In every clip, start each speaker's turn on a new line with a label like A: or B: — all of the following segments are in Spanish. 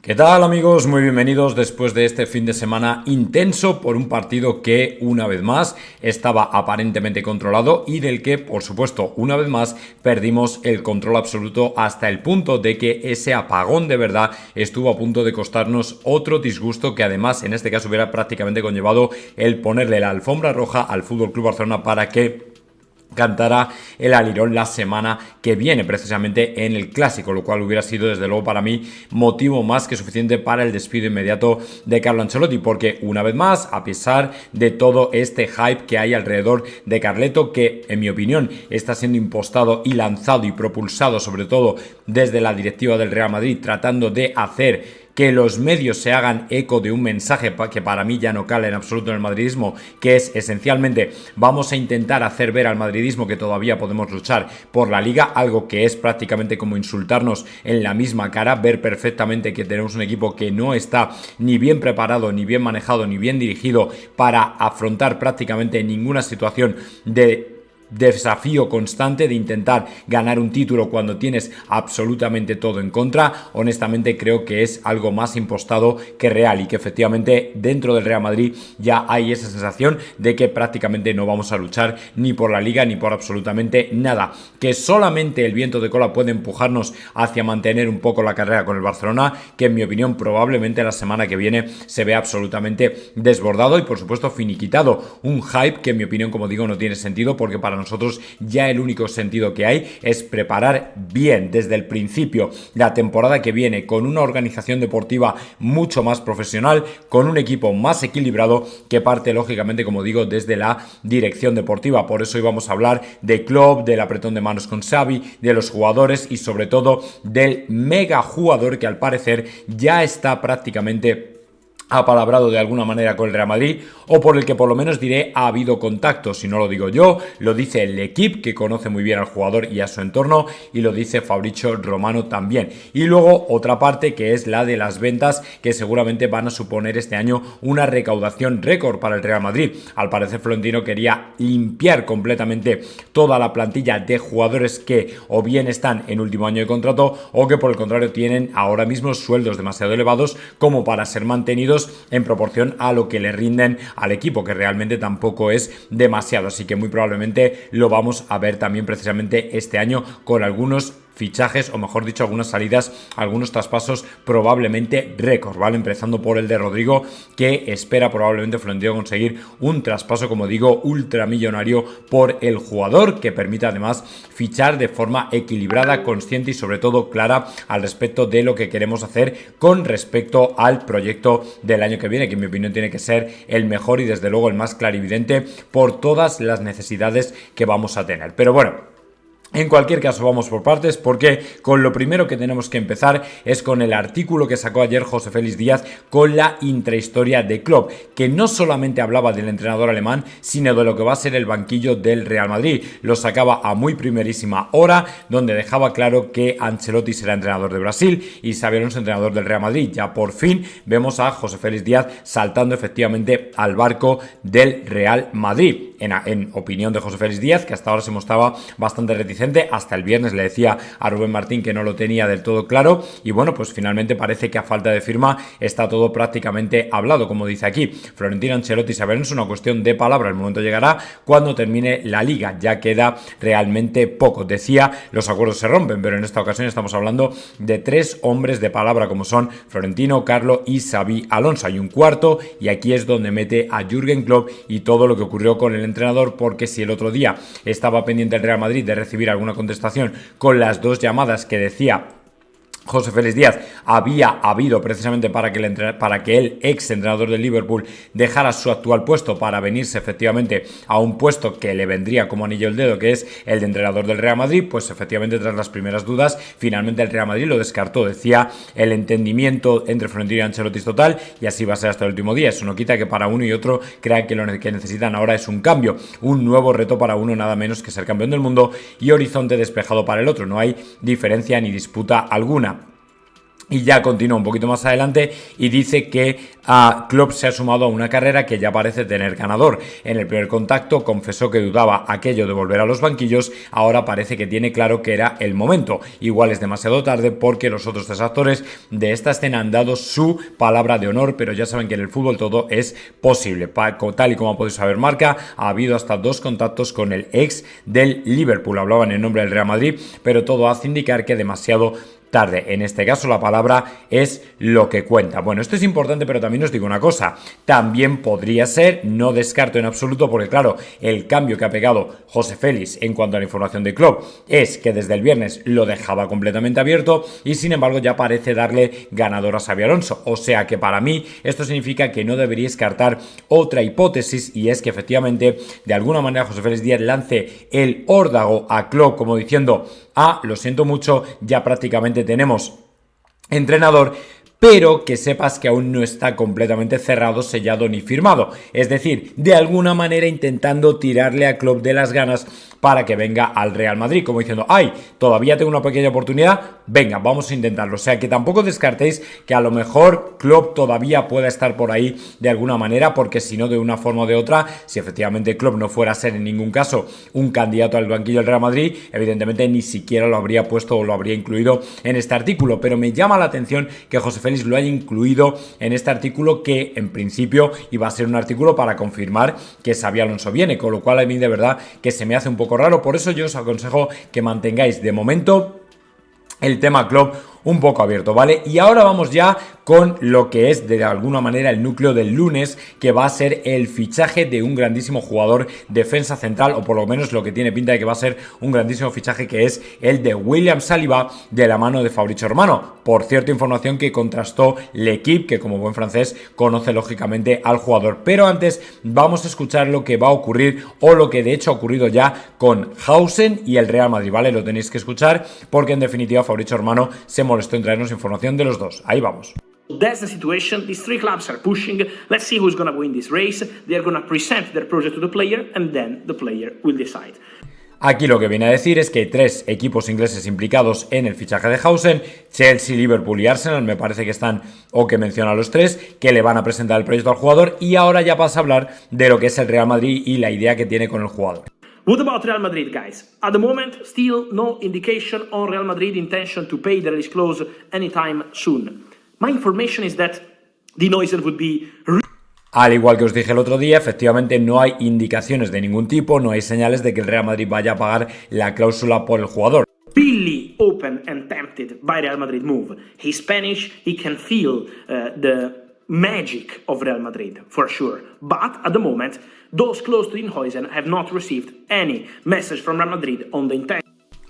A: ¿Qué tal, amigos? Muy bienvenidos después de este fin de semana intenso por un partido que una vez más estaba aparentemente controlado y del que, por supuesto, una vez más perdimos el control absoluto hasta el punto de que ese apagón de verdad estuvo a punto de costarnos otro disgusto que además en este caso hubiera prácticamente conllevado el ponerle la alfombra roja al FC Barcelona para que cantará el alirón la semana que viene, precisamente en el Clásico, lo cual hubiera sido desde luego para mí motivo más que suficiente para el despido inmediato de Carlo Ancelotti, porque una vez más, a pesar de todo este hype que hay alrededor de Carleto, que en mi opinión está siendo impostado y lanzado y propulsado sobre todo desde la directiva del Real Madrid, tratando de hacer que los medios se hagan eco de un mensaje que para mí ya no cala en absoluto en el madridismo, que es esencialmente vamos a intentar hacer ver al madridismo que todavía podemos luchar por la liga, algo que es prácticamente como insultarnos en la misma cara, ver perfectamente que tenemos un equipo que no está ni bien preparado, ni bien manejado, ni bien dirigido para afrontar prácticamente ninguna situación de desafío constante de intentar ganar un título cuando tienes absolutamente todo en contra. Honestamente creo que es algo más impostado que real y que efectivamente dentro del Real Madrid ya hay esa sensación de que prácticamente no vamos a luchar ni por la liga ni por absolutamente nada, que solamente el viento de cola puede empujarnos hacia mantener un poco la carrera con el Barcelona, que en mi opinión probablemente la semana que viene se vea absolutamente desbordado y por supuesto finiquitado, un hype que en mi opinión, como digo, no tiene sentido, porque para nosotros ya el único sentido que hay es preparar bien desde el principio la temporada que viene con una organización deportiva mucho más profesional, con un equipo más equilibrado que parte lógicamente, como digo, desde la dirección deportiva. Por eso hoy vamos a hablar de Klopp, del apretón de manos con Xavi, de los jugadores y sobre todo del mega jugador que al parecer ya está prácticamente apalabrado de alguna manera con el Real Madrid, o por el que por lo menos diré ha habido contacto. Si no lo digo yo, lo dice el equipo, que conoce muy bien al jugador y a su entorno, y lo dice Fabrizio Romano también. Y luego otra parte que es la de las ventas, que seguramente van a suponer este año una recaudación récord para el Real Madrid. Al parecer Florentino quería limpiar completamente toda la plantilla de jugadores que o bien están en último año de contrato o que por el contrario tienen ahora mismo sueldos demasiado elevados como para ser mantenidos en proporción a lo que le rinden al equipo, que realmente tampoco es demasiado, así que muy probablemente lo vamos a ver también precisamente este año con algunos fichajes, o mejor dicho, algunas salidas, algunos traspasos probablemente récord, ¿vale? Empezando por el de Rodrigo, que espera probablemente Florentino conseguir un traspaso, como digo, ultramillonario por el jugador, que permita además fichar de forma equilibrada, consciente y sobre todo clara al respecto de lo que queremos hacer con respecto al proyecto del año que viene, que en mi opinión tiene que ser el mejor y desde luego el más clarividente por todas las necesidades que vamos a tener. Pero bueno, en cualquier caso vamos por partes, porque con lo primero que tenemos que empezar es con el artículo que sacó ayer José Félix Díaz con la intrahistoria de Klopp, que no solamente hablaba del entrenador alemán, sino de lo que va a ser el banquillo del Real Madrid. Lo sacaba a muy primerísima hora, donde dejaba claro que Ancelotti será entrenador de Brasil y Xabi Alonso entrenador del Real Madrid. Ya por fin vemos a José Félix Díaz saltando efectivamente al barco del Real Madrid. En opinión de José Félix Díaz, que hasta ahora se mostraba bastante reticente, hasta el viernes le decía a Rubén Martín que no lo tenía del todo claro, y bueno, pues finalmente parece que a falta de firma está todo prácticamente hablado, como dice aquí Florentino, Ancelotti y Xabi Alonso. Es una cuestión de palabra, el momento llegará cuando termine la liga, ya queda realmente poco. Decía, los acuerdos se rompen, pero en esta ocasión estamos hablando de tres hombres de palabra, como son Florentino, Carlo y Xabi Alonso. Hay un cuarto, y aquí es donde mete a Jürgen Klopp y todo lo que ocurrió con el entrenador, porque si el otro día estaba pendiente el Real Madrid de recibir alguna contestación con las dos llamadas que decía José Félix Díaz había habido precisamente para que el ex entrenador del Liverpool dejara su actual puesto para venirse efectivamente a un puesto que le vendría como anillo al dedo, que es el de entrenador del Real Madrid, pues efectivamente tras las primeras dudas finalmente el Real Madrid lo descartó. Decía, el entendimiento entre Florentino y Ancelotti es total y así va a ser hasta el último día. Eso no quita que para uno y otro crean que lo que necesitan ahora es un cambio, un nuevo reto para uno, nada menos que ser campeón del mundo, y horizonte despejado para el otro. No hay diferencia ni disputa alguna. Y ya continúa un poquito más adelante y dice que Klopp se ha sumado a una carrera que ya parece tener ganador. En el primer contacto confesó que dudaba aquello de volver a los banquillos, ahora parece que tiene claro que era el momento. Igual es demasiado tarde porque los otros tres actores de esta escena han dado su palabra de honor, pero ya saben que en el fútbol todo es posible. Tal y como podéis saber, Marca, ha habido hasta 2 contactos con el ex del Liverpool. Hablaban en nombre del Real Madrid, pero todo hace indicar que demasiado tarde. En este caso la palabra es lo que cuenta. Bueno, esto es importante, pero también os digo una cosa. También podría ser, no descarto en absoluto, porque claro, el cambio que ha pegado José Félix en cuanto a la información de Klopp es que desde el viernes lo dejaba completamente abierto y sin embargo ya parece darle ganador a Xabi Alonso. O sea que para mí esto significa que no debería descartar otra hipótesis, y es que efectivamente de alguna manera José Félix Díaz lance el órdago a Klopp como diciendo: lo siento mucho, ya prácticamente tenemos entrenador, pero que sepas que aún no está completamente cerrado, sellado ni firmado. Es decir, de alguna manera intentando tirarle a Klopp de las ganas para que venga al Real Madrid, como diciendo: ¡ay! Todavía tengo una pequeña oportunidad, venga, vamos a intentarlo. O sea que tampoco descartéis que a lo mejor Klopp todavía pueda estar por ahí de alguna manera, porque si no, de una forma o de otra, si efectivamente Klopp no fuera a ser en ningún caso un candidato al banquillo del Real Madrid, evidentemente ni siquiera lo habría puesto o lo habría incluido en este artículo. Pero me llama la atención que José Félix lo haya incluido en este artículo, que en principio iba a ser un artículo para confirmar que Xabi Alonso viene, con lo cual a mí de verdad que se me hace un poco raro. Por eso yo os aconsejo que mantengáis de momento el tema Klopp un poco abierto, ¿vale? Y ahora vamos ya con lo que es de alguna manera el núcleo del lunes, que va a ser el fichaje de un grandísimo jugador defensa central, o por lo menos lo que tiene pinta de que va a ser un grandísimo fichaje, que es el de William Saliba, de la mano de Fabrizio Romano. Por cierto, información que contrastó L'Équipe, que como buen francés conoce lógicamente al jugador. Pero antes vamos a escuchar lo que va a ocurrir, o lo que de hecho ha ocurrido ya con Hausen y el Real Madrid, ¿vale? Lo tenéis que escuchar porque en definitiva Fabrizio Romano se molestó en traernos información de los dos. Ahí vamos.
B: That's the situation. These 3 clubs are pushing. Let's see who's going to win this race. They are going to present their project to the player and then the player will decide.
A: Aquí lo que viene a decir es que hay 3 equipos ingleses implicados en el fichaje de Hausen: Chelsea, Liverpool y Arsenal. Me parece que están, o que menciona a los 3, que le van a presentar el proyecto al jugador. Y ahora ya pasa a hablar de lo que es el Real Madrid y la idea que tiene con el jugador.
B: What about Real Madrid, guys? At the moment, still no indication on Real Madrid intention to pay the release clause anytime soon. My information is that the Neuser would be...
A: Al igual que os dije el otro día, efectivamente no hay indicaciones de ningún tipo, no hay señales de que el Real Madrid vaya a pagar la cláusula por el jugador.
B: Really open and tempted by Real Madrid move. He's Spanish, he can feel the magic of Real Madrid, for sure. But at the moment, those close to Inhuijsen have not received any message from Real Madrid on the intention.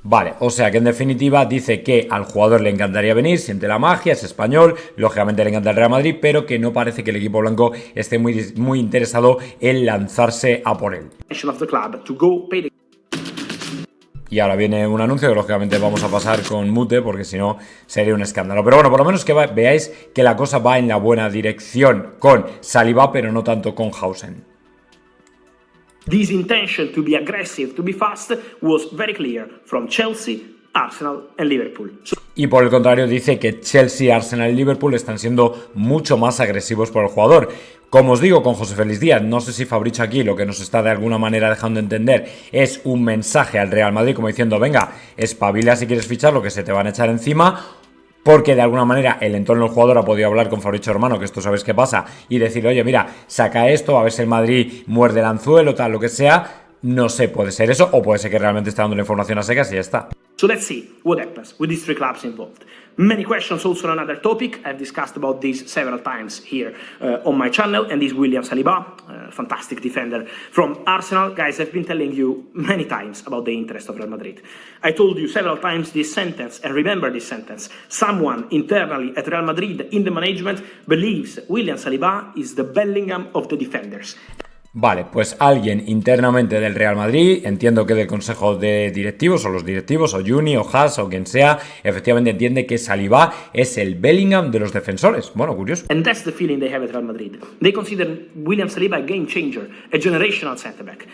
A: Vale, o sea que en definitiva dice que al jugador le encantaría venir, siente la magia, es español, lógicamente le encanta el Real Madrid, pero que no parece que el equipo blanco esté muy interesado en lanzarse a por él. Y ahora viene un anuncio que lógicamente vamos a pasar con mute porque si no sería un escándalo. Pero bueno, por lo menos que veáis que la cosa va en la buena dirección con Saliba, pero no tanto con Hausen.
B: This intention to be aggressive, to be fast, was very clear from Chelsea, Arsenal and Liverpool.
A: Y por el contrario dice que Chelsea, Arsenal y Liverpool están siendo mucho más agresivos por el jugador. Como os digo, con José Félix Díaz, no sé si Fabrizio aquí lo que nos está de alguna manera dejando entender es un mensaje al Real Madrid como diciendo: venga, espabila si quieres fichar, lo que se te van a echar encima. Porque de alguna manera el entorno del jugador ha podido hablar con Fabrizio Romano, que esto sabéis qué pasa, y decirle: oye, mira, saca esto, a ver si el Madrid muerde el anzuelo, tal, lo que sea. No sé, puede ser eso, o puede ser que realmente está dando la información a secas y ya está.
B: So let's see what happens with these 3 clubs involved. Many questions also on another topic. I've discussed about this several times here on my channel, and this William Saliba, fantastic defender from Arsenal. Guys, I've been telling you many times about the interest of Real Madrid. I told you several times this sentence, and remember this sentence. Someone internally at Real Madrid in the management believes William Saliba is the Bellingham of the defenders.
A: Vale, pues alguien internamente del Real Madrid, entiendo que del consejo de directivos, o los directivos, o Juni, o Haas, o quien sea, efectivamente entiende que Saliba es el Bellingham de los defensores. Bueno, curioso.
B: And that's the feeling they have at Real Madrid. They consider William Saliba a game changer, a generational centre-back.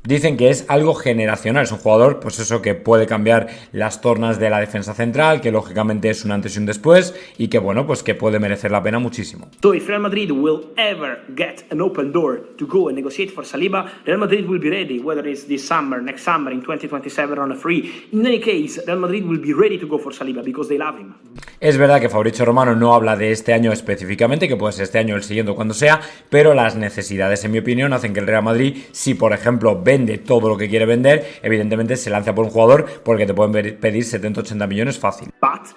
A: Dicen que es algo generacional, es un jugador, pues eso, que puede cambiar las tornas de la defensa central, que lógicamente es un antes y un después, y que bueno, pues que puede merecer la pena muchísimo.
B: So if Real Madrid will ever get an open door to go and negotiate for Saliba, Real Madrid will be ready, whether it's this summer, next summer, in 2027 on a free. In any case, Real Madrid will be ready to go for Saliba because they love him.
A: Es verdad que Fabrizio Romano no habla de este año específicamente, que puede ser este año o el siguiente cuando sea, pero las necesidades, en mi opinión, hacen que el Real Madrid, si por ejemplo vende todo lo que quiere vender, evidentemente se lanza por un jugador porque te pueden pedir 70-80 millones fácil.
B: But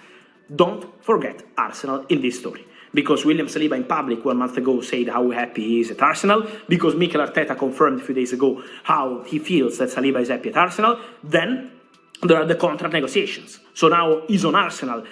B: don't forget Arsenal in this story. Because William Saliba in public 1 month ago said how happy he is at Arsenal, because Mikel Arteta confirmed a few days ago how he feels that Saliba is happy at Arsenal, then there are the contract negotiations. So now he's on Arsenal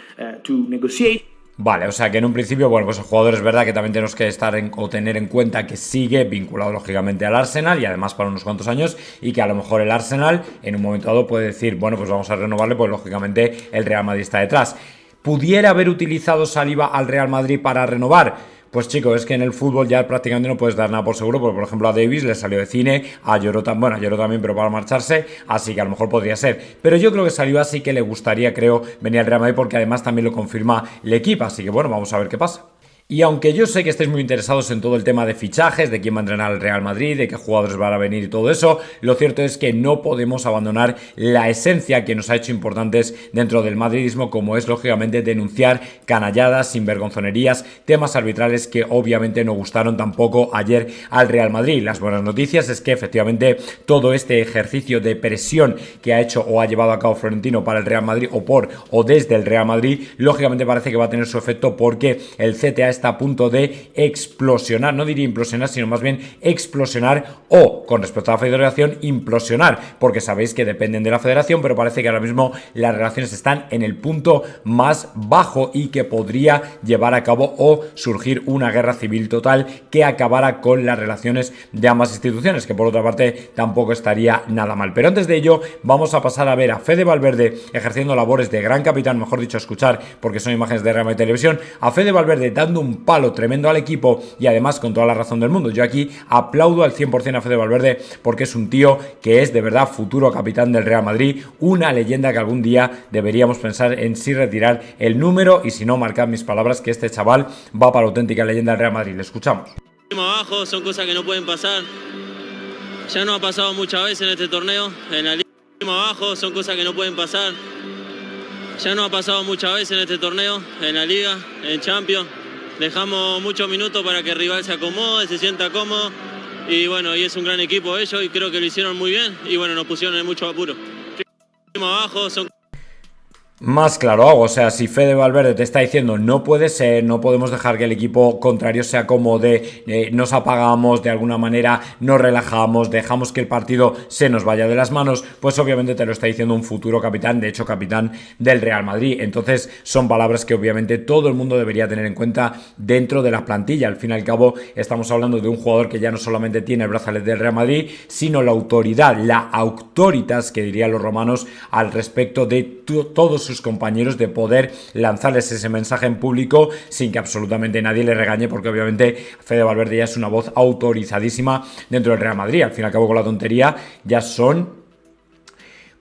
B: to negotiate.
A: Vale, o sea que en un principio, bueno, pues el jugador es verdad que también tenemos que estar o tener en cuenta que sigue vinculado lógicamente al Arsenal y además para unos cuantos años, y que a lo mejor el Arsenal en un momento dado puede decir, bueno, pues vamos a renovarle, pues lógicamente el Real Madrid está detrás. ¿Pudiera haber utilizado Saliba al Real Madrid para renovar? Pues chicos, es que en el fútbol ya prácticamente no puedes dar nada por seguro, porque por ejemplo a Davis le salió de cine, a Jota, bueno, a Jota también, pero para marcharse, así que a lo mejor podría ser. Pero yo creo que Saliba sí que le gustaría, creo, venir al Real Madrid, porque además también lo confirma el equipo, así que bueno, vamos a ver qué pasa. Y aunque yo sé que estáis muy interesados en todo el tema de fichajes, de quién va a entrenar al Real Madrid, de qué jugadores van a venir y todo eso, lo cierto es que no podemos abandonar la esencia que nos ha hecho importantes dentro del madridismo, como es lógicamente denunciar canalladas, sinvergonzonerías, temas arbitrales que obviamente no gustaron tampoco ayer al Real Madrid. Las buenas noticias es que efectivamente todo este ejercicio de presión que ha hecho o ha llevado a cabo Florentino para el Real Madrid o desde el Real Madrid, lógicamente parece que va a tener su efecto, porque el CTA está a punto de explosionar, no diría implosionar, sino más bien explosionar, o con respecto a la federación, implosionar, porque sabéis que dependen de la federación, pero parece que ahora mismo las relaciones están en el punto más bajo y que podría llevar a cabo o surgir una guerra civil total que acabara con las relaciones de ambas instituciones, que por otra parte tampoco estaría nada mal. Pero antes de ello vamos a pasar a ver a Fede Valverde ejerciendo labores de gran capitán, mejor dicho escuchar, porque son imágenes de Real Madrid Televisión, a Fede Valverde dando un palo tremendo al equipo, y además con toda la razón del mundo. Yo aquí aplaudo al 100% a Fede Valverde, porque es un tío que es de verdad futuro capitán del Real Madrid, una leyenda que algún día deberíamos pensar en si retirar el número, y si no, marcad mis palabras que este chaval va para la auténtica leyenda del Real Madrid. Le escuchamos.
C: Abajo son cosas que no pueden pasar, ya no ha pasado muchas veces en este torneo, en la liga abajo son cosas que no pueden pasar, ya no ha pasado muchas veces en este torneo, en la liga, en Champions. Dejamos muchos minutos para que el rival se acomode, se sienta cómodo, y bueno, y es un gran equipo ellos y creo que lo hicieron muy bien y bueno, nos pusieron en mucho apuro. Abajo son...
A: Más claro hago, o sea, si Fede Valverde te está diciendo no puede ser, no podemos dejar que el equipo contrario se acomode, nos apagamos, de alguna manera nos relajamos, dejamos que el partido se nos vaya de las manos, pues obviamente te lo está diciendo un futuro capitán, de hecho capitán del Real Madrid. Entonces son palabras que obviamente todo el mundo debería tener en cuenta dentro de la plantilla. Al fin y al cabo estamos hablando de un jugador que ya no solamente tiene el brazalete del Real Madrid, sino la autoridad, la autoritas, que dirían los romanos, al respecto de todos sus compañeros, de poder lanzarles ese mensaje en público sin que absolutamente nadie le regañe, porque obviamente Fede Valverde ya es una voz autorizadísima dentro del Real Madrid. Al fin y al cabo, con la tontería, ya son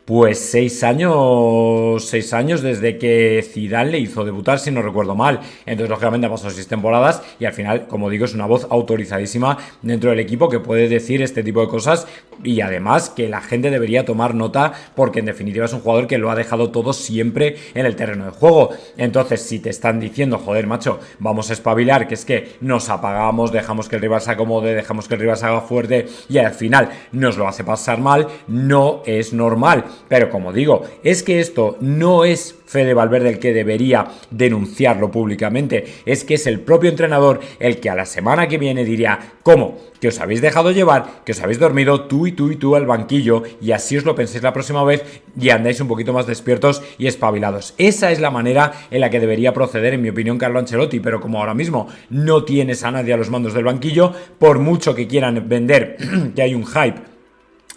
A: pues 6 años desde que Zidane le hizo debutar, si no recuerdo mal. Entonces, lógicamente, ha pasado 6 temporadas y al final, como digo, es una voz autorizadísima dentro del equipo que puede decir este tipo de cosas, y además que la gente debería tomar nota, porque en definitiva es un jugador que lo ha dejado todo siempre en el terreno de juego. Entonces, si te están diciendo, joder, macho, vamos a espabilar, que es que nos apagamos, dejamos que el rival se acomode, dejamos que el rival se haga fuerte y al final nos lo hace pasar mal, no es normal. Pero como digo, es que esto no es Fede Valverde el que debería denunciarlo públicamente, es que es el propio entrenador el que a la semana que viene diría: ¿cómo? Que os habéis dejado llevar, que os habéis dormido tú y tú y tú al banquillo, y así os lo penséis la próxima vez y andáis un poquito más despiertos y espabilados. Esa es la manera en la que debería proceder, en mi opinión, Carlo Ancelotti, pero como ahora mismo no tienes a nadie a los mandos del banquillo, por mucho que quieran vender que hay un hype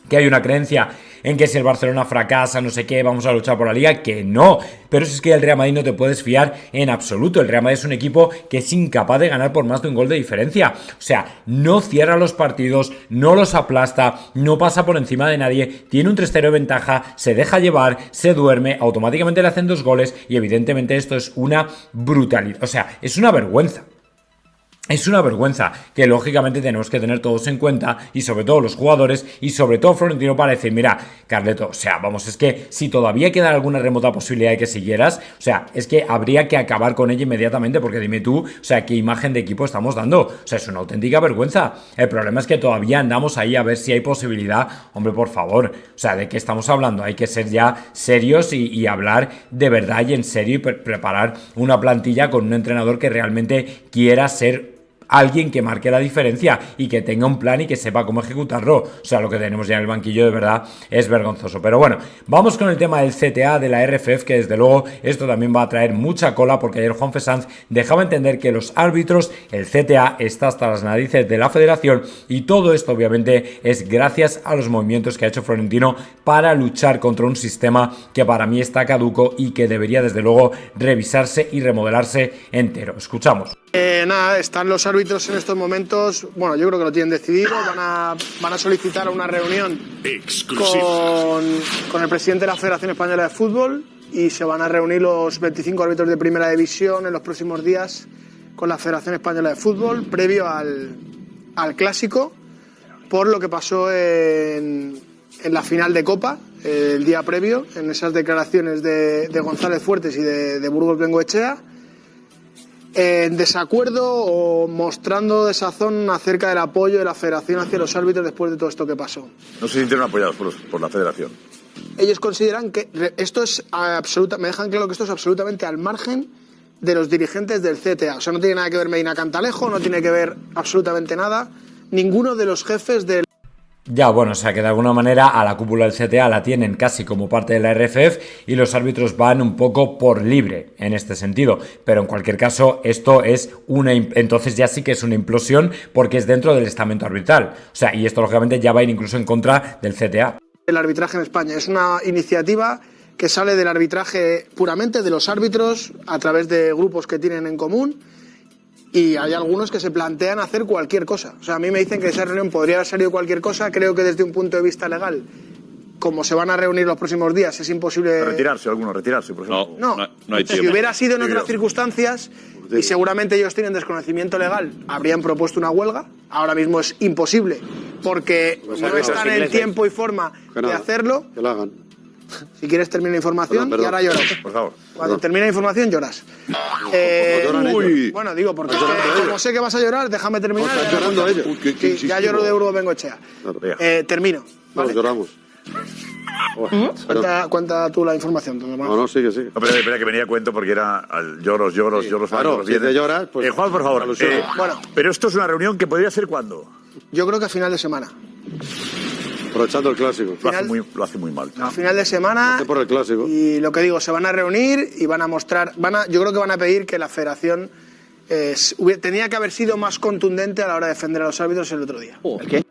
A: que hay una creencia en que si el Barcelona fracasa, no sé qué, vamos a luchar por la Liga, que no. Pero si es que el Real Madrid no te puedes fiar en absoluto. El Real Madrid es un equipo que es incapaz de ganar por más de un gol de diferencia. O sea, no cierra los partidos, no los aplasta, no pasa por encima de nadie, tiene un 3-0 de ventaja, se deja llevar, se duerme, automáticamente le hacen 2 goles y evidentemente esto es una brutalidad. O sea, es una vergüenza. Es una vergüenza que lógicamente tenemos que tener todos en cuenta y sobre todo los jugadores y sobre todo Florentino para decir, mira, Carleto, o sea, vamos, es que si todavía queda alguna remota posibilidad de que siguieras, o sea, es que habría que acabar con ella inmediatamente porque dime tú, o sea, qué imagen de equipo estamos dando, o sea, es una auténtica vergüenza. El problema es que todavía andamos ahí a ver si hay posibilidad, hombre, por favor, o sea, ¿de qué estamos hablando? Hay que ser ya serios y hablar de verdad y en serio y preparar una plantilla con un entrenador que realmente quiera ser alguien que marque la diferencia y que tenga un plan y que sepa cómo ejecutarlo. O sea, lo que tenemos ya en el banquillo de verdad es vergonzoso. Pero bueno, vamos con el tema del CTA, de la RFF, que desde luego esto también va a traer mucha cola porque ayer Juanfe Sanz dejaba entender que los árbitros, el CTA está hasta las narices de la federación y todo esto obviamente es gracias a los movimientos que ha hecho Florentino para luchar contra un sistema que para mí está caduco y que debería desde luego revisarse y remodelarse entero. Escuchamos.
D: Nada, están los árbitros en estos momentos, bueno, yo creo que lo tienen decidido, van a solicitar una reunión con el presidente de la Federación Española de Fútbol y se van a reunir los 25 árbitros de Primera División en los próximos días con la Federación Española de Fútbol, previo al Clásico, por lo que pasó en la final de Copa, el día previo, en esas declaraciones de González Fuertes y de Burgos Bengoechea, en desacuerdo o mostrando desazón acerca del apoyo de la Federación hacia los árbitros después de todo esto que pasó.
E: No se sintieron apoyados por la Federación.
D: Ellos consideran que esto es me dejan claro que esto es absolutamente al margen de los dirigentes del CTA. O sea, no tiene nada que ver Medina Cantalejo, no tiene que ver absolutamente nada. Ninguno de los jefes del...
A: Ya, bueno, o sea que de alguna manera a la cúpula del CTA la tienen casi como parte de la RFF y los árbitros van un poco por libre en este sentido. Pero en cualquier caso, esto es entonces ya sí que es una implosión porque es dentro del estamento arbitral. O sea, y esto lógicamente ya va a ir incluso en contra del CTA.
D: El arbitraje en España es una iniciativa que sale del arbitraje puramente de los árbitros a través de grupos que tienen en común. Y hay algunos que se plantean hacer cualquier cosa. O sea, a mí me dicen que de esa reunión podría haber salido cualquier cosa. Creo que desde un punto de vista legal, como se van a reunir los próximos días, es imposible...
E: Retirarse, por ejemplo.
D: No hay tiempo. Si hubiera sido en otras circunstancias, y seguramente ellos tienen desconocimiento legal, habrían propuesto una huelga. Ahora mismo es imposible, porque no están en tiempo y forma de hacerlo.
F: Que lo hagan.
D: Si quieres termina la información y ahora lloras.
E: Por favor.
D: Cuando termine la información lloras. Bueno, digo, porque es que, como sé que vas a llorar, déjame terminar.
F: Están llorando ellos.
D: Ya lloro de Burgos Bengoechea. Termino. ¿vale?
F: Nos lloramos.
D: Cuenta tú la información.
F: No, sigue.
E: No, pero espera, que venía a cuento porque era lloros.
F: Claro, si te lloras, pues...
E: Juan, por favor.
D: Bueno.
E: Pero esto es una reunión que podría ser ¿cuándo?
D: Yo creo que a final de semana.
F: Aprovechando el Clásico.
E: Lo hace muy mal.
D: A final de semana.
F: Por el Clásico.
D: Y lo que digo, se van a reunir y van a mostrar. Yo creo que van a pedir que la Federación tenía que haber sido más contundente a la hora de defender a los árbitros el otro día. ¿El qué?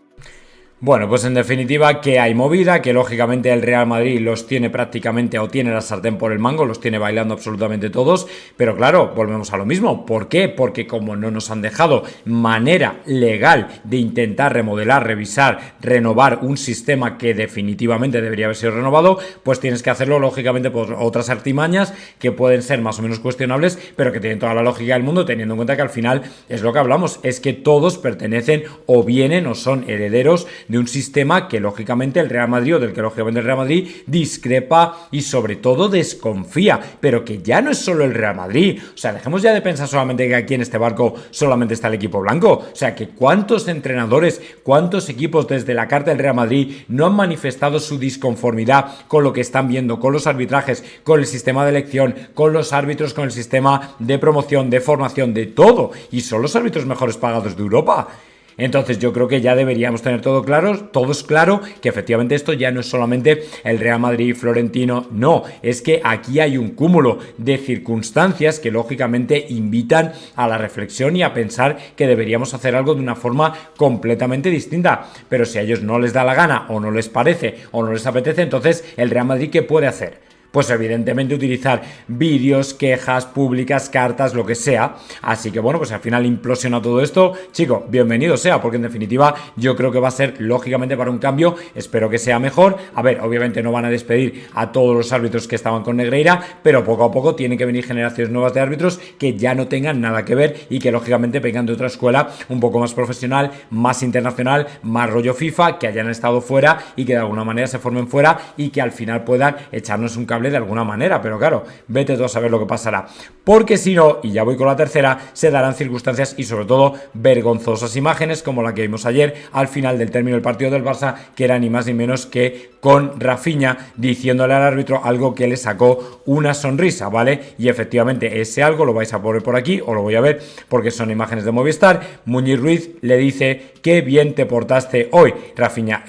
A: Bueno, pues en definitiva que hay movida, que lógicamente el Real Madrid los tiene prácticamente o tiene la sartén por el mango, los tiene bailando absolutamente todos, pero claro, volvemos a lo mismo. ¿Por qué? Porque como no nos han dejado manera legal de intentar remodelar, revisar, renovar un sistema que definitivamente debería haber sido renovado, pues tienes que hacerlo lógicamente por otras artimañas que pueden ser más o menos cuestionables, pero que tienen toda la lógica del mundo, teniendo en cuenta que al final es lo que hablamos, es que todos pertenecen o vienen o son herederos de un sistema que lógicamente el Real Madrid o del que lógicamente el Real Madrid discrepa y sobre todo desconfía, pero que ya no es solo el Real Madrid, o sea, dejemos ya de pensar solamente que aquí en este barco solamente está el equipo blanco, o sea, que cuántos entrenadores, cuántos equipos desde la carta del Real Madrid no han manifestado su disconformidad con lo que están viendo, con los arbitrajes, con el sistema de elección, con los árbitros, con el sistema de promoción, de formación, de todo, y son los árbitros mejores pagados de Europa. Entonces yo creo que ya deberíamos tener todos claro que efectivamente esto ya no es solamente el Real Madrid, Florentino, no, es que aquí hay un cúmulo de circunstancias que lógicamente invitan a la reflexión y a pensar que deberíamos hacer algo de una forma completamente distinta, pero si a ellos no les da la gana o no les parece o no les apetece, entonces el Real Madrid ¿qué puede hacer? Pues evidentemente utilizar vídeos, quejas públicas, cartas, lo que sea. Así que bueno, pues al final implosiona todo esto. Chico, bienvenido sea, porque en definitiva yo creo que va a ser lógicamente para un cambio. Espero que sea mejor. A ver, obviamente no van a despedir a todos los árbitros que estaban con Negreira, pero poco a poco tienen que venir generaciones nuevas de árbitros que ya no tengan nada que ver y que lógicamente vengan de otra escuela un poco más profesional, más internacional, más rollo FIFA, que hayan estado fuera y que de alguna manera se formen fuera y que al final puedan echarnos un cable de alguna manera, pero claro, vete tú a saber lo que pasará, porque si no, y ya voy con la tercera, se darán circunstancias y sobre todo vergonzosas imágenes como la que vimos ayer al final del término del partido del Barça, que era ni más ni menos que con Rafinha diciéndole al árbitro algo que le sacó una sonrisa, ¿vale? Y efectivamente ese algo lo vais a poner por aquí, o lo voy a ver porque son imágenes de Movistar. Muñiz Ruiz le dice qué bien te portaste hoy, Rafinha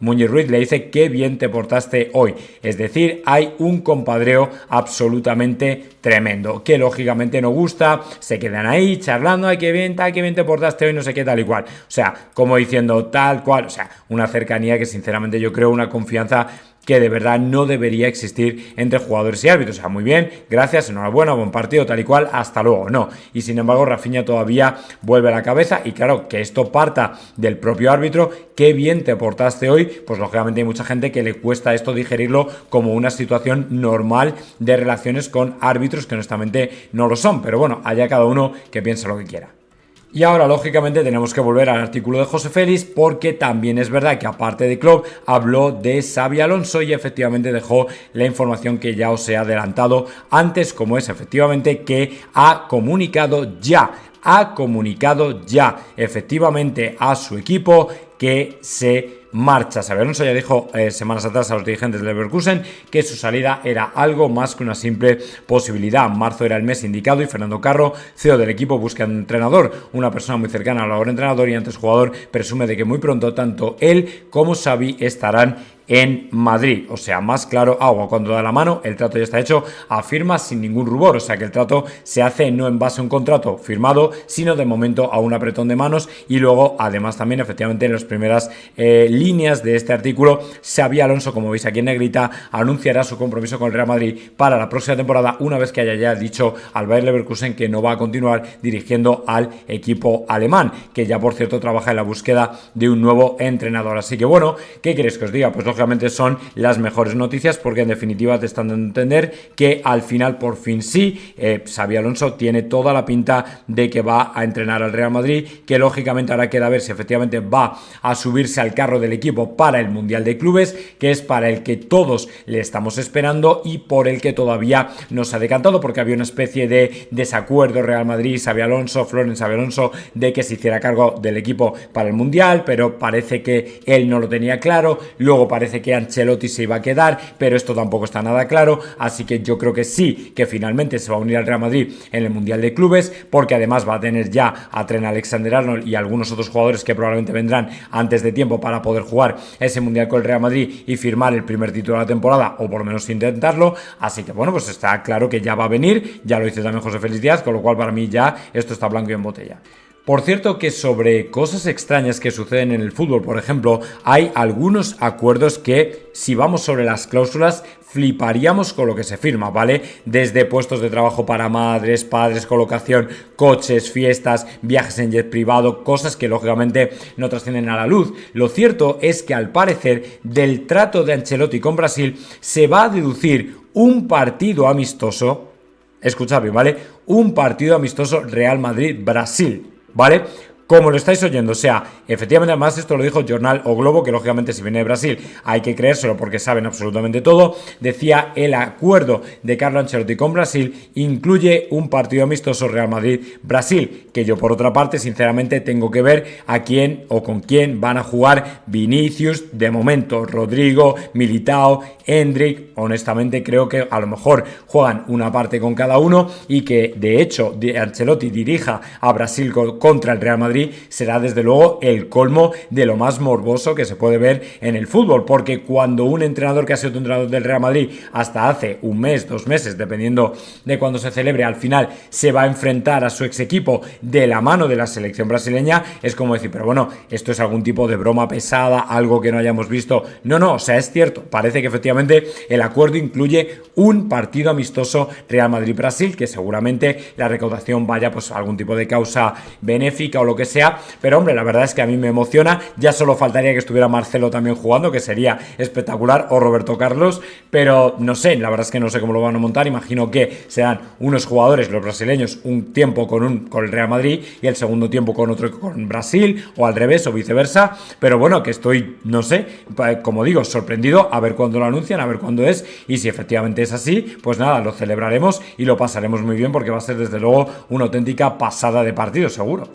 A: Muñiz Ruiz le dice qué bien te portaste hoy, es decir, hay un compadreo absolutamente tremendo, que lógicamente no gusta, se quedan ahí charlando, ay, qué bien te portaste hoy, no sé qué, tal y cual, o sea, como diciendo tal cual, o sea, una cercanía que sinceramente yo creo una confianza que de verdad no debería existir entre jugadores y árbitros. O sea, muy bien, gracias, enhorabuena, buen partido, tal y cual, hasta luego. No, y sin embargo Rafinha todavía vuelve a la cabeza y claro, que esto parta del propio árbitro, qué bien te portaste hoy, pues lógicamente hay mucha gente que le cuesta esto digerirlo como una situación normal de relaciones con árbitros que honestamente no lo son, pero bueno, haya cada uno que piense lo que quiera. Y ahora, lógicamente, tenemos que volver al artículo de José Félix, porque también es verdad que aparte de Klopp habló de Xabi Alonso y efectivamente dejó la información que ya os he adelantado antes, como es efectivamente que ha comunicado ya efectivamente a su equipo que se marcha. Xabi Alonso ya dijo semanas atrás a los dirigentes del Leverkusen que su salida era algo más que una simple posibilidad. Marzo era el mes indicado y Fernando Carro, CEO del equipo, busca un entrenador, una persona muy cercana al ahora entrenador y antes jugador, presume de que muy pronto tanto él como Xabi estarán en Madrid, o sea, más claro agua cuando da la mano, el trato ya está hecho, afirma sin ningún rubor, o sea que el trato se hace no en base a un contrato firmado, sino de momento a un apretón de manos. Y luego, además también efectivamente en las primeras líneas de este artículo, Xabi Alonso, como veis aquí en negrita, anunciará su compromiso con el Real Madrid para la próxima temporada, una vez que haya ya dicho al Bayer Leverkusen que no va a continuar dirigiendo al equipo alemán, que ya por cierto trabaja en la búsqueda de un nuevo entrenador. Así que bueno, ¿qué queréis que os diga? Pues lógicamente son las mejores noticias, porque en definitiva te están dando a entender que al final por fin sí, Xabi Alonso tiene toda la pinta de que va a entrenar al Real Madrid, que lógicamente ahora queda ver si efectivamente va a subirse al carro del equipo para el Mundial de Clubes, que es para el que todos le estamos esperando y por el que todavía no se ha decantado, porque había una especie de desacuerdo Real Madrid, Xabi Alonso, Florent Xabi Alonso, de que se hiciera cargo del equipo para el Mundial, pero parece que él no lo tenía claro. Luego parece que Ancelotti se iba a quedar, pero esto tampoco está nada claro, así que yo creo que sí, que finalmente se va a unir al Real Madrid en el Mundial de Clubes, porque además va a tener ya a Trent Alexander-Arnold y algunos otros jugadores que probablemente vendrán antes de tiempo para poder jugar ese Mundial con el Real Madrid y firmar el primer título de la temporada, o por lo menos intentarlo. Así que bueno, pues está claro que ya va a venir, ya lo dice también José Félix Díaz, con lo cual para mí ya esto está blanco y en botella. Por cierto que sobre cosas extrañas que suceden en el fútbol, por ejemplo, hay algunos acuerdos que, si vamos sobre las cláusulas, fliparíamos con lo que se firma, ¿vale? Desde puestos de trabajo para madres, padres, colocación, coches, fiestas, viajes en jet privado, cosas que lógicamente no trascienden a la luz. Lo cierto es que al parecer del trato de Ancelotti con Brasil se va a deducir un partido amistoso, escuchad bien, ¿vale? Un partido amistoso Real Madrid-Brasil, ¿vale? Como lo estáis oyendo, o sea, efectivamente además esto lo dijo Jornal o Globo, que lógicamente si viene de Brasil hay que creérselo porque saben absolutamente todo. Decía, el acuerdo de Carlo Ancelotti con Brasil incluye un partido amistoso Real Madrid-Brasil, que yo por otra parte sinceramente tengo que ver a quién o con quién van a jugar Vinicius, de momento Rodrigo, Militao, Endrick. Honestamente creo que a lo mejor juegan una parte con cada uno y que de hecho Ancelotti dirija a Brasil contra el Real Madrid Madrid será desde luego el colmo de lo más morboso que se puede ver en el fútbol, porque cuando un entrenador que ha sido entrenador del Real Madrid hasta hace un mes, 2 meses, dependiendo de cuando se celebre, al final se va a enfrentar a su ex equipo de la mano de la selección brasileña, es como decir, pero bueno, esto es algún tipo de broma pesada, algo que no hayamos visto. No, o sea, es cierto, parece que efectivamente el acuerdo incluye un partido amistoso Real Madrid-Brasil, que seguramente la recaudación vaya pues a algún tipo de causa benéfica o lo que sea, pero hombre, la verdad es que a mí me emociona, ya solo faltaría que estuviera Marcelo también jugando, que sería espectacular, o Roberto Carlos, pero no sé, la verdad es que no sé cómo lo van a montar, imagino que serán unos jugadores, los brasileños, un tiempo con el Real Madrid y el segundo tiempo con otro con Brasil, o al revés, o viceversa, pero bueno, que estoy, no sé, como digo, sorprendido a ver cuándo lo anuncian, a ver cuándo es, y si efectivamente es así, pues nada, lo celebraremos y lo pasaremos muy bien, porque va a ser desde luego una auténtica pasada de partido, seguro.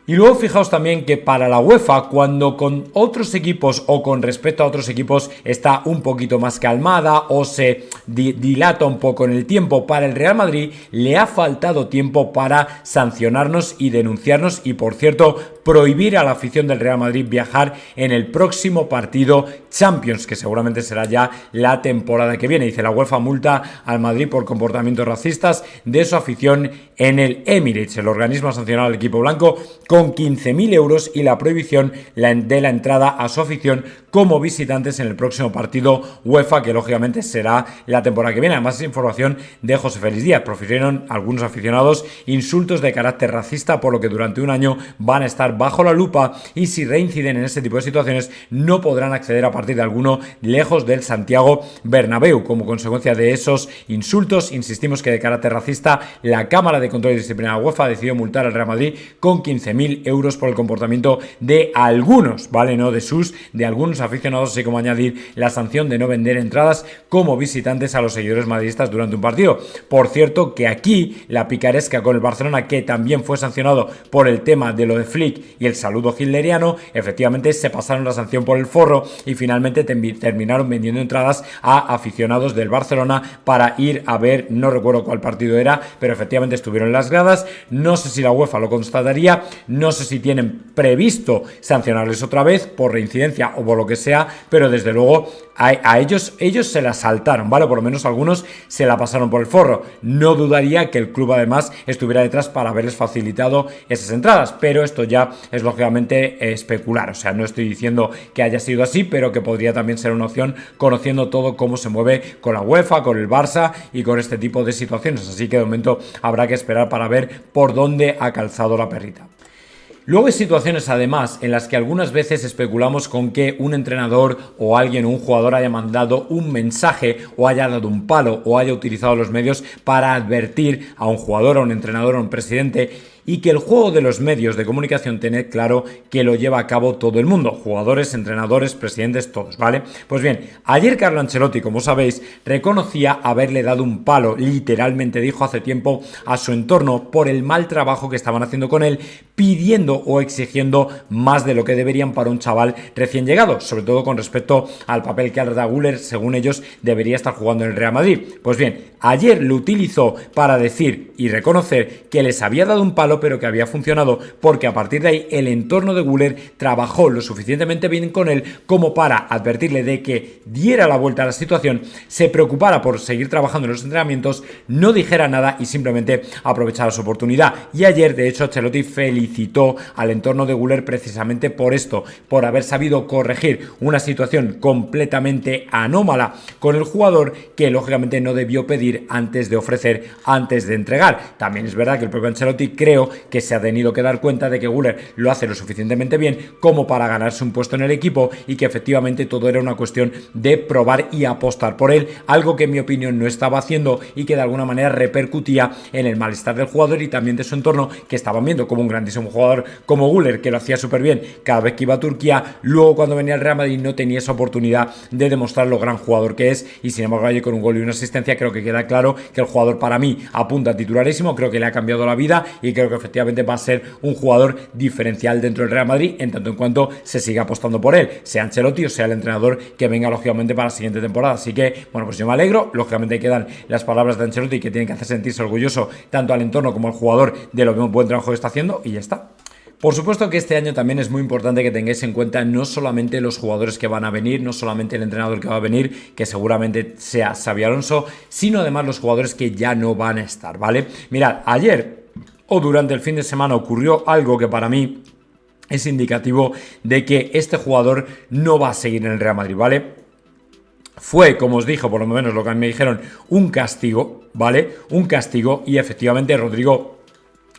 A: Y luego fijaos también que para la UEFA, cuando con otros equipos o con respecto a otros equipos está un poquito más calmada o se dilata un poco en el tiempo, para el Real Madrid le ha faltado tiempo para sancionarnos y denunciarnos y, por cierto, prohibir a la afición del Real Madrid viajar en el próximo partido Champions, que seguramente será ya la temporada que viene. Dice la UEFA multa al Madrid por comportamientos racistas de su afición en el Emirates. El organismo ha sancionado al equipo blanco con 15.000 euros y la prohibición de la entrada a su afición como visitantes en el próximo partido UEFA, que lógicamente será la temporada que viene. Además, es información de José Félix Díaz. Profirieron algunos aficionados insultos de carácter racista, por lo que durante un año van a estar bajo la lupa y si reinciden en este tipo de situaciones no podrán acceder a partir de alguno lejos del Santiago Bernabéu. Como consecuencia de esos insultos, insistimos que de carácter racista, la Cámara de Control y Disciplina de la UEFA decidió multar al Real Madrid con 15.000 euros por el comportamiento de algunos, ¿vale? No de algunos aficionados, así como añadir la sanción de no vender entradas como visitantes a los seguidores madridistas durante un partido. Por cierto, que aquí la picaresca con el Barcelona, que también fue sancionado por el tema de lo de Flick y el saludo hitleriano, efectivamente se pasaron la sanción por el forro y finalmente terminaron vendiendo entradas a aficionados del Barcelona para ir a ver, no recuerdo cuál partido era, pero efectivamente estuvieron en las gradas. No sé si la UEFA lo constataría, no sé si tienen previsto sancionarles otra vez por reincidencia o por lo que sea, pero desde luego a ellos se la saltaron, ¿vale? Por lo menos algunos se la pasaron por el forro. No dudaría que el club además estuviera detrás para haberles facilitado esas entradas, pero esto ya es lógicamente especular, o sea, no estoy diciendo que haya sido así, pero que podría también ser una opción conociendo todo cómo se mueve con la UEFA, con el Barça y con este tipo de situaciones, así que de momento habrá que esperar para ver por dónde ha calzado la perrita. Luego hay situaciones además en las que algunas veces especulamos con que un entrenador o alguien, un jugador haya mandado un mensaje o haya dado un palo o haya utilizado los medios para advertir a un jugador, a un entrenador, a un presidente, y que el juego de los medios de comunicación tiene claro que lo lleva a cabo todo el mundo, jugadores, entrenadores, presidentes, todos, ¿vale? Pues bien, ayer Carlo Ancelotti, como sabéis, reconocía haberle dado un palo, literalmente dijo hace tiempo, a su entorno por el mal trabajo que estaban haciendo con él, pidiendo o exigiendo más de lo que deberían para un chaval recién llegado, sobre todo con respecto al papel que Arda Güler, según ellos, debería estar jugando en el Real Madrid. Pues bien, ayer lo utilizó para decir y reconocer que les había dado un palo, pero que había funcionado, porque a partir de ahí el entorno de Güler trabajó lo suficientemente bien con él como para advertirle de que diera la vuelta a la situación, se preocupara por seguir trabajando en los entrenamientos, no dijera nada y simplemente aprovechara su oportunidad. Y ayer, de hecho, Ancelotti felicitó al entorno de Güler precisamente por esto, por haber sabido corregir una situación completamente anómala con el jugador, que lógicamente no debió pedir antes de ofrecer, antes de entregar. También es verdad que el propio Ancelotti creo que se ha tenido que dar cuenta de que Güler lo hace lo suficientemente bien como para ganarse un puesto en el equipo y que efectivamente todo era una cuestión de probar y apostar por él, algo que en mi opinión no estaba haciendo y que de alguna manera repercutía en el malestar del jugador y también de su entorno, que estaban viendo como un grandísimo jugador como Güler, que lo hacía súper bien cada vez que iba a Turquía, luego cuando venía al Real Madrid no tenía esa oportunidad de demostrar lo gran jugador que es, y sin embargo allí con un gol y una asistencia creo que queda claro que el jugador para mí apunta a titularísimo, creo que le ha cambiado la vida y creo que efectivamente va a ser un jugador diferencial dentro del Real Madrid en tanto en cuanto se siga apostando por él, sea Ancelotti o sea el entrenador que venga lógicamente para la siguiente temporada. Así que, bueno, pues yo me alegro, lógicamente quedan las palabras de Ancelotti que tienen que hacer sentirse orgulloso tanto al entorno como al jugador de lo que un buen trabajo que está haciendo y ya está. Por supuesto que este año también es muy importante que tengáis en cuenta no solamente los jugadores que van a venir, no solamente el entrenador que va a venir, que seguramente sea Xabi Alonso, sino además los jugadores que ya no van a estar, ¿vale? Mirad, ayer o durante el fin de semana ocurrió algo que para mí es indicativo de que este jugador no va a seguir en el Real Madrid, ¿vale? Fue, como os dijo, por lo menos lo que a mí me dijeron, un castigo, ¿vale? Un castigo, y efectivamente Rodrigo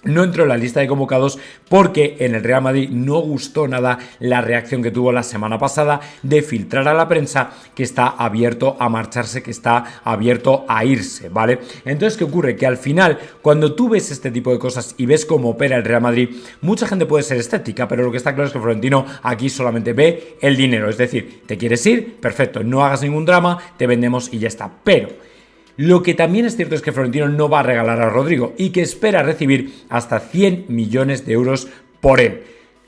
A: no entró en la lista de convocados porque en el Real Madrid no gustó nada la reacción que tuvo la semana pasada de filtrar a la prensa que está abierto a marcharse, que está abierto a irse, ¿vale? Entonces, ¿qué ocurre? Que al final, cuando tú ves este tipo de cosas y ves cómo opera el Real Madrid, mucha gente puede ser escéptica, pero lo que está claro es que Florentino aquí solamente ve el dinero, es decir, ¿te quieres ir? Perfecto, no hagas ningún drama, te vendemos y ya está, pero lo que también es cierto es que Florentino no va a regalar a Rodrigo y que espera recibir hasta 100 millones de euros por él.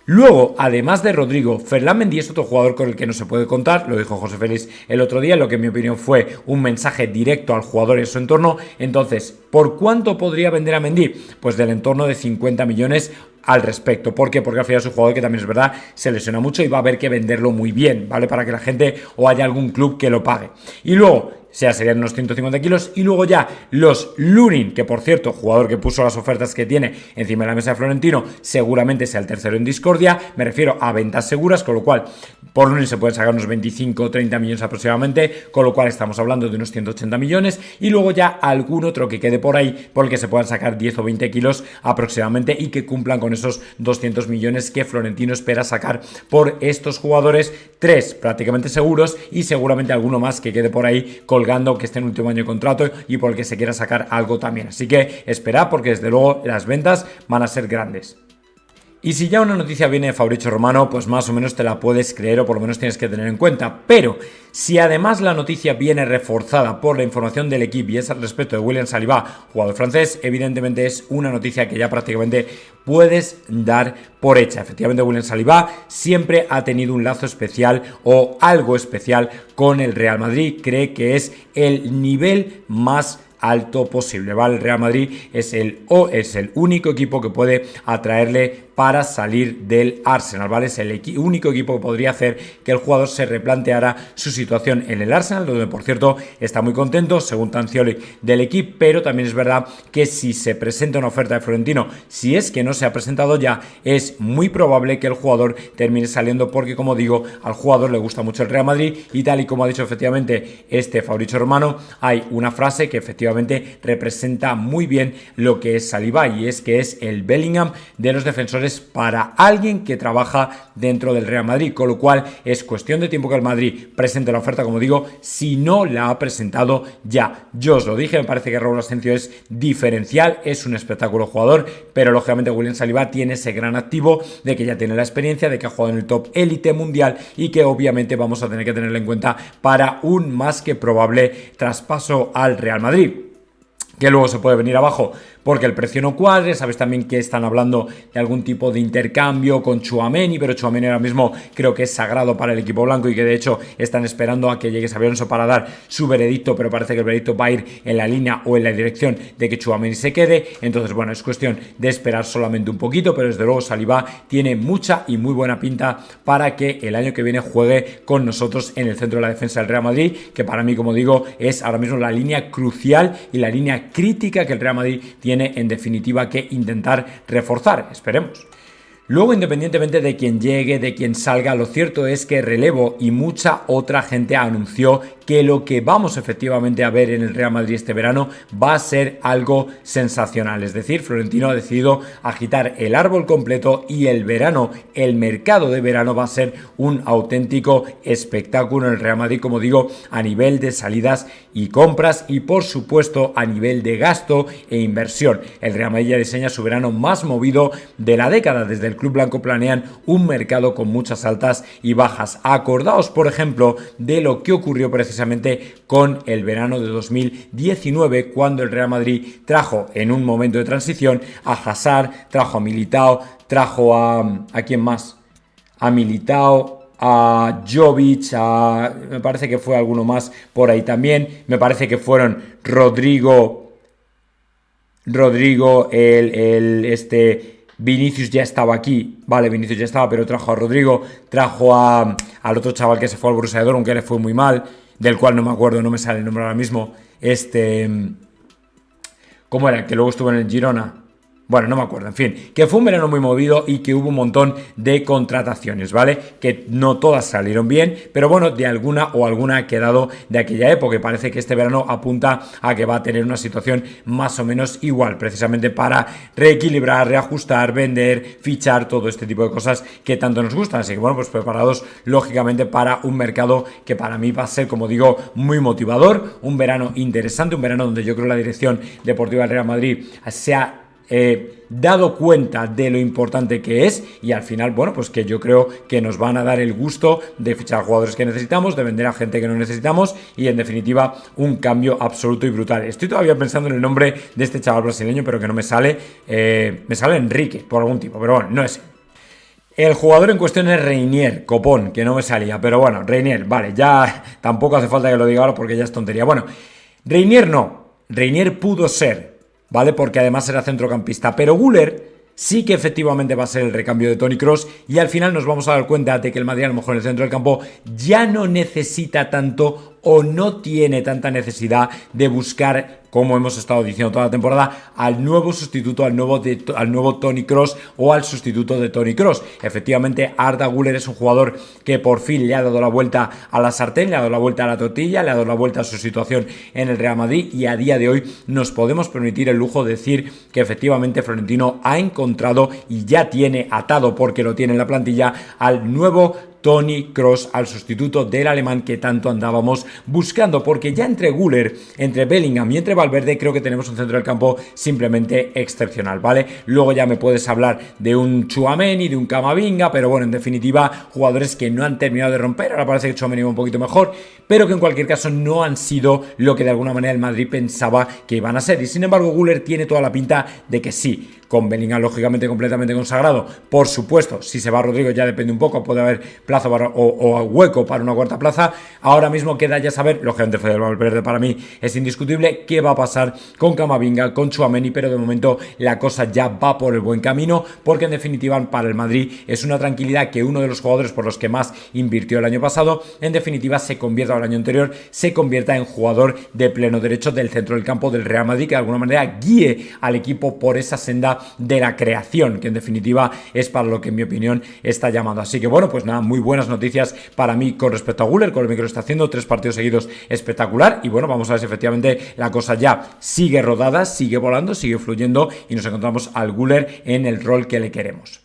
A: Luego, además de Rodrigo, Ferland Mendy es otro jugador con el que no se puede contar, lo dijo José Félix el otro día, lo que en mi opinión fue un mensaje directo al jugador y a su entorno. Entonces, ¿por cuánto podría vender a Mendy? Pues del entorno de 50 millones al respecto. ¿Por qué? Porque al final es un jugador que también es verdad, se lesiona mucho y va a haber que venderlo muy bien, ¿vale? Para que la gente o haya algún club que lo pague. Y luego, serían unos 150 kilos, y luego ya los Lunin, que por cierto, jugador que puso las ofertas que tiene encima de la mesa de Florentino, seguramente sea el tercero en discordia, me refiero a ventas seguras, con lo cual por Lunin se pueden sacar unos 25 o 30 millones aproximadamente, con lo cual estamos hablando de unos 180 millones, y luego ya algún otro que quede por ahí, por el que se puedan sacar 10 o 20 kilos aproximadamente, y que cumplan con esos 200 millones que Florentino espera sacar por estos jugadores, 3 prácticamente seguros, y seguramente alguno más que quede por ahí colgando, que esté en último año de contrato y por el que se quiera sacar algo también. Así que esperad, porque desde luego las ventas van a ser grandes. Y si ya una noticia viene de Fabrizio Romano, pues más o menos te la puedes creer, o por lo menos tienes que tener en cuenta. Pero si además la noticia viene reforzada por la información del equipo y es al respecto de William Saliba, jugador francés, evidentemente es una noticia que ya prácticamente puedes dar por hecha. Efectivamente, William Saliba siempre ha tenido un lazo especial o algo especial con el Real Madrid. Cree que es el nivel más alto posible, ¿vale? El Real Madrid es el único equipo que puede atraerle para salir del Arsenal, ¿vale? Es el único equipo que podría hacer que el jugador se replanteara su situación en el Arsenal, donde por cierto está muy contento, según Tancioli, del equipo, pero también es verdad que si se presenta una oferta de Florentino, si es que no se ha presentado ya, es muy probable que el jugador termine saliendo, porque como digo, al jugador le gusta mucho el Real Madrid, y tal y como ha dicho efectivamente Fabrizio Romano, hay una frase que efectivamente representa muy bien lo que es Saliba, y es que es el Bellingham de los defensores para alguien que trabaja dentro del Real Madrid, con lo cual es cuestión de tiempo que el Madrid presente la oferta, como digo, si no la ha presentado ya. Yo os lo dije, me parece que Raúl Asensio es diferencial, es un espectáculo jugador, pero lógicamente William Saliba tiene ese gran activo de que ya tiene la experiencia, de que ha jugado en el top élite mundial, y que obviamente vamos a tener que tenerlo en cuenta para un más que probable traspaso al Real Madrid, que luego se puede venir abajo porque el precio no cuadre. Sabes también que están hablando de algún tipo de intercambio con Tchouaméni, pero Tchouaméni ahora mismo creo que es sagrado para el equipo blanco y que de hecho están esperando a que llegue Xabi Alonso para dar su veredicto, pero parece que el veredicto va a ir en la línea o en la dirección de que Tchouaméni se quede. Entonces, bueno, es cuestión de esperar solamente un poquito, pero desde luego Saliba tiene mucha y muy buena pinta para que el año que viene juegue con nosotros en el centro de la defensa del Real Madrid, que para mí, como digo, es ahora mismo la línea crucial y la línea crítica que el Real Madrid tiene en definitiva que intentar reforzar. Esperemos. Luego, independientemente de quién llegue, de quién salga, lo cierto es que Relevo y mucha otra gente anunció que lo que vamos efectivamente a ver en el Real Madrid este verano va a ser algo sensacional. Es decir, Florentino ha decidido agitar el árbol completo y el verano, el mercado de verano va a ser un auténtico espectáculo en el Real Madrid, como digo, a nivel de salidas y compras y por supuesto a nivel de gasto e inversión. El Real Madrid ya diseña su verano más movido de la década. Desde el Club Blanco planean un mercado con muchas altas y bajas. Acordaos, por ejemplo, de lo que ocurrió precisamente con el verano de 2019, cuando el Real Madrid trajo en un momento de transición a Hazard, trajo a Militao, trajo a ¿quién más? A Militao, a Jovic, me parece que fue alguno más por ahí también, me parece que fueron Rodrigo, Vinicius ya estaba aquí, vale, Vinicius ya estaba, pero trajo a Rodrigo, trajo al otro chaval que se fue al Borussia Dortmund, que le fue muy mal, del cual no me acuerdo, no me sale el nombre ahora mismo, ¿cómo era? Que luego estuvo en el Girona. Bueno, no me acuerdo, en fin, que fue un verano muy movido y que hubo un montón de contrataciones, ¿vale? Que no todas salieron bien, pero bueno, de alguna ha quedado de aquella época y parece que este verano apunta a que va a tener una situación más o menos igual, precisamente para reequilibrar, reajustar, vender, fichar, todo este tipo de cosas que tanto nos gustan. Así que bueno, pues preparados lógicamente para un mercado que para mí va a ser, como digo, muy motivador, un verano interesante, un verano donde yo creo la dirección deportiva del Real Madrid se ha dado cuenta de lo importante que es y al final, bueno, pues que yo creo que nos van a dar el gusto de fichar jugadores que necesitamos, de vender a gente que no necesitamos y en definitiva un cambio absoluto y brutal. Estoy todavía pensando en el nombre de este chaval brasileño, pero que no me sale, me sale Enrique por algún tipo, pero bueno, no es él. El jugador en cuestión es Reinier, Copón, que no me salía, pero bueno, Reinier, vale, ya tampoco hace falta que lo diga ahora porque ya es tontería. Bueno, Reinier no, Reinier pudo ser, ¿vale? Porque además era centrocampista. Pero Güler sí que efectivamente va a ser el recambio de Toni Kroos y al final nos vamos a dar cuenta de que el Madrid a lo mejor en el centro del campo ya no necesita tanto o no tiene tanta necesidad de buscar, como hemos estado diciendo toda la temporada, al nuevo sustituto, al nuevo Toni Kroos o al sustituto de Toni Kroos. Efectivamente, Arda Güler es un jugador que por fin le ha dado la vuelta a la sartén, le ha dado la vuelta a la tortilla, le ha dado la vuelta a su situación en el Real Madrid y a día de hoy nos podemos permitir el lujo de decir que efectivamente Florentino ha encontrado y ya tiene atado, porque lo tiene en la plantilla, al nuevo Toni Kroos, al sustituto del alemán que tanto andábamos buscando, porque ya entre Güler, entre Bellingham y entre Valverde creo que tenemos un centro del campo simplemente excepcional, ¿vale? Luego ya me puedes hablar de un Tchouaméni, de un Camavinga, pero bueno, en definitiva, jugadores que no han terminado de romper. Ahora parece que Tchouaméni va un poquito mejor, pero que en cualquier caso no han sido lo que de alguna manera el Madrid pensaba que iban a ser, y sin embargo Güler tiene toda la pinta de que sí, con Bellingham lógicamente completamente consagrado, por supuesto, si se va Rodrigo ya depende un poco, puede haber plaza o hueco para una cuarta plaza. Ahora mismo queda ya saber, lógicamente Fede Valverde para mí es indiscutible, qué va a pasar con Camavinga, con Tchouaméni, pero de momento la cosa ya va por el buen camino, porque en definitiva para el Madrid es una tranquilidad que uno de los jugadores por los que más invirtió el año pasado, en definitiva se convierta, el año anterior, se convierta en jugador de pleno derecho del centro del campo del Real Madrid, que de alguna manera guíe al equipo por esa senda de la creación, que en definitiva es para lo que en mi opinión está llamando. Así que bueno, pues nada, muy buenas noticias para mí con respecto a Güler, con lo que lo está haciendo, 3 partidos seguidos espectacular, y bueno, vamos a ver si efectivamente la cosa ya sigue rodada, sigue volando, sigue fluyendo y nos encontramos al Güler en el rol que le queremos.